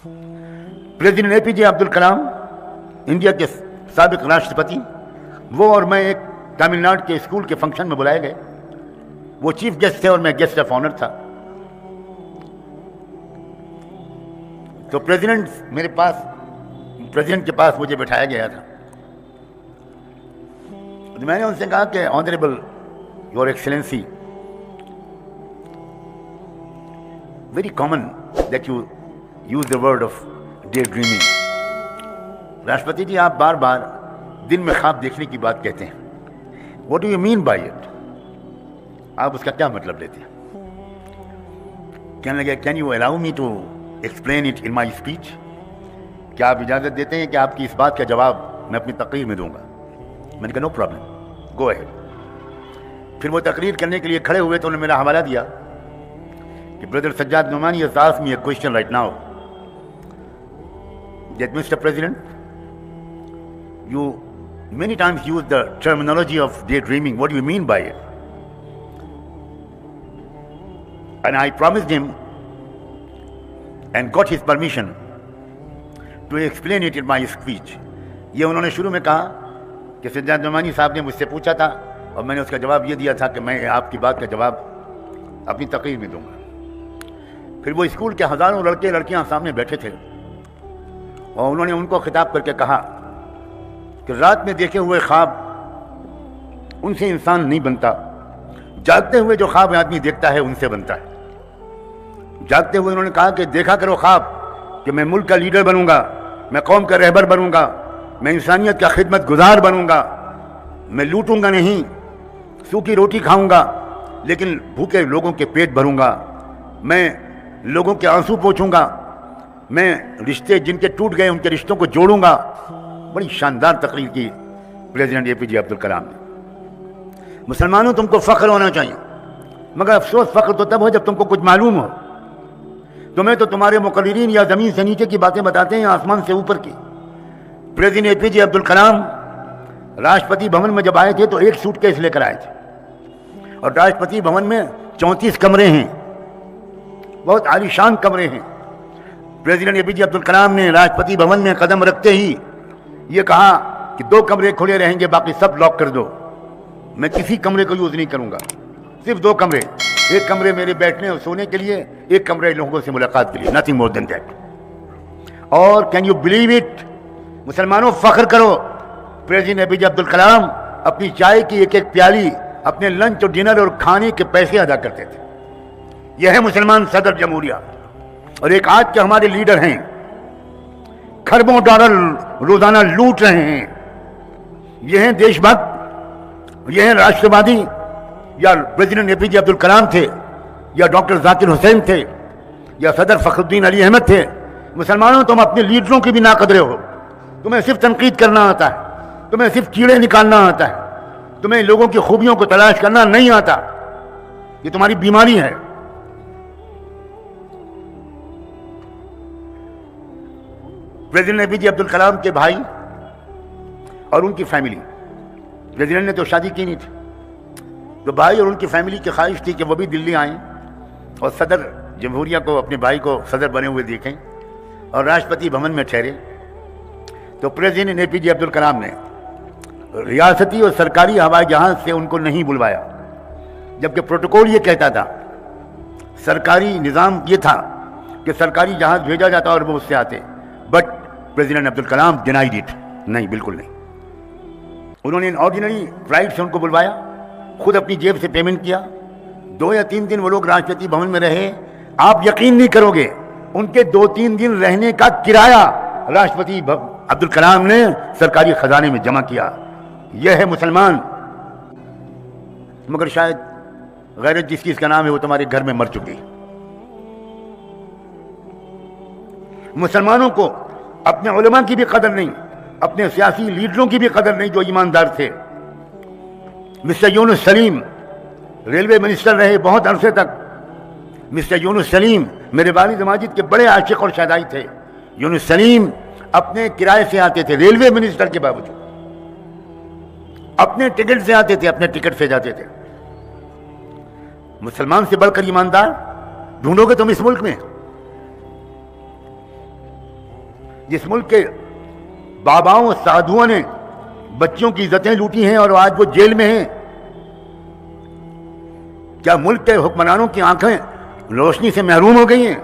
President APJ Abdul Kalam, India के साबिक राष्ट्रपति, वो और मैं एक तमिलनाडु के स्कूल के फंक्शन में बुलाए गए। वो चीफ गेस्ट थे और मैं गेस्ट ऑफ ऑनर था। तो प्रेसिडेंट के पास मुझे बिठाया गया था। तो मैंने उनसे कहा कि honourable your excellency, very common that you use the word of day dreaming. राष्ट्रपति जी, आप बार बार दिन में ख्वाब देखने की बात कहते हैं। What do you mean by it? आप उसका क्या मतलब लेते हैं? कहने लगे, can you allow me to explain it in my speech? क्या आप इजाज़त देते हैं कि आपकी इस बात का जवाब मैं अपनी तकरीर में दूंगा? मैंने कहा नो प्रॉब्लम, गो अहेड। फिर वो तकरीर करने के लिए खड़े हुए तो उन्होंने मेरा हवाला दिया कि brother Sajjad Numani has asked me a question right now that Mr. President, you many times use the terminology of daydreaming. What do you mean by it? And I promised him and got his permission to explain it in my speech. ये उन्होंने शुरू में कहा कि सज्जाद नुमानी साहब ने मुझसे पूछा था और मैंने उसका जवाब ये दिया था कि मैं आपकी बात का जवाब अपनी तकरीर में दूंगा। फिर वो स्कूल के हजारों लड़के लड़कियां सामने बैठे थे और उन्होंने उनको खिताब करके कहा कि रात में देखे हुए ख्वाब उनसे इंसान नहीं बनता, जागते हुए जो ख्वाब आदमी देखता है उनसे बनता है। जागते हुए उन्होंने कहा कि देखा करो ख्वाब कि मैं मुल्क का लीडर बनूंगा, मैं कौम का रहबर बनूंगा, मैं इंसानियत का खिदमत गुजार बनूंगा, मैं लूटूंगा नहीं, सूखी रोटी खाऊंगा लेकिन भूखे लोगों के पेट भरूंगा, मैं लोगों के आंसू पोंछूंगा, मैं रिश्ते जिनके टूट गए उनके रिश्तों को जोड़ूंगा। बड़ी शानदार तकरीर की प्रेसिडेंट एपीजे अब्दुल कलाम ने। मुसलमानों, तुमको फ़ख्र होना चाहिए, मगर अफसोस फ़ख्र तो तब हो जब तुमको कुछ मालूम हो। तुम्हें तो तुम्हारे मुकर्रिरीन या ज़मीन से नीचे की बातें बताते हैं, आसमान से ऊपर की। प्रेसिडेंट एपीजे अब्दुल कलाम राष्ट्रपति भवन में जब आए थे तो एक सूटकेस लेकर आए थे और राष्ट्रपति भवन में 34 कमरे हैं, बहुत आलीशान कमरे हैं। प्रेसिडेंट एपीजे अब्दुल कलाम ने राष्ट्रपति भवन में कदम रखते ही ये कहा कि 2 कमरे खुले रहेंगे, बाकी सब लॉक कर दो। मैं किसी कमरे को यूज़ नहीं करूंगा, सिर्फ 2 कमरे, एक कमरे मेरे बैठने और सोने के लिए, एक कमरे लोगों से मुलाकात के लिए, नथिंग मोर देन दैट। और कैन यू बिलीव इट, मुसलमानों फख्र करो, प्रेसिडेंट एपीजे अब्दुल कलाम अपनी चाय की एक एक प्याली अपने लंच और डिनर और खाने के पैसे अदा करते थे। यह है मुसलमान सदर जमहूरिया। और एक आज के हमारे लीडर हैं, खरबों डॉलर रोजाना लूट रहे हैं। यह हैं देशभक्त, यह हैं राष्ट्रवादी, या प्रेसिडेंट एपीजे अब्दुल कलाम थे, या डॉक्टर जाकिर हुसैन थे, या सदर फखरुद्दीन अली अहमद थे। मुसलमानों, तुम अपने लीडरों की भी नाकदरे हो। तुम्हें सिर्फ तनकीद करना आता है, तुम्हें सिर्फ कीड़े निकालना आता है, तुम्हें लोगों की खूबियों को तलाश करना नहीं आता। ये तुम्हारी बीमारी है। प्रेसिडेंट एपीजे अब्दुल कलाम के भाई और उनकी फैमिली, प्रेसिडेंट ने तो शादी की नहीं थी, तो भाई और उनकी फैमिली की ख्वाहिश थी कि वो भी दिल्ली आएं और सदर जमहूरिया को, अपने भाई को सदर बने हुए देखें और राष्ट्रपति भवन में ठहरे। तो प्रेसिडेंट एपीजे अब्दुल कलाम ने रियासती और सरकारी हवाई जहाज से उनको नहीं बुलवाया, जबकि प्रोटोकॉल ये कहता था, सरकारी निज़ाम ये था कि सरकारी जहाज भेजा जाता और वो उससे आते। But president Abdul Kalam denied it, नहीं, बिल्कुल नहीं। उन्होंने ऑर्डिनरी फ्लाइट से उनको बुलवाया, खुद अपनी जेब से पेमेंट किया। 2 या 3 दिन वो लोग राष्ट्रपति भवन में रहे। आप यकीन नहीं करोगे, उनके 2-3 दिन रहने का किराया राष्ट्रपति अब्दुल कलाम ने सरकारी खजाने में जमा किया। यह है मुसलमान। मगर शायद गैरत जिस चीज का नाम है वो तुम्हारे घर में मर चुकी। मुसलमानों को अपने उलमा की भी कदर नहीं, अपने सियासी लीडरों की भी कदर नहीं जो ईमानदार थे। Mister Yunus Salim railway minister रहे बहुत अरसे तक। मिस्टर यूनुस सलीम मेरे वालिद माजिद के बड़े आशिक और शहदाई थे। यूनुस सलीम अपने किराए से आते थे, रेलवे मिनिस्टर के बावजूद अपने टिकट से आते थे, अपने टिकट से जाते थे। मुसलमान से बढ़कर ईमानदार ढूंढोगे तुम इस मुल्क में? जिस मुल्क के बाबाओं साधुओं ने बच्चियों की इज्जतें लूटी हैं और आज वो जेल में हैं, क्या मुल्क के हुक्मरानों की आंखें रोशनी से महरूम हो गई हैं?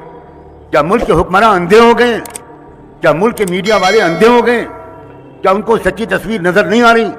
क्या मुल्क के हुक्मरान अंधे हो गए? क्या मुल्क के मीडिया वाले अंधे हो गए? क्या उनको सच्ची तस्वीर नजर नहीं आ रही?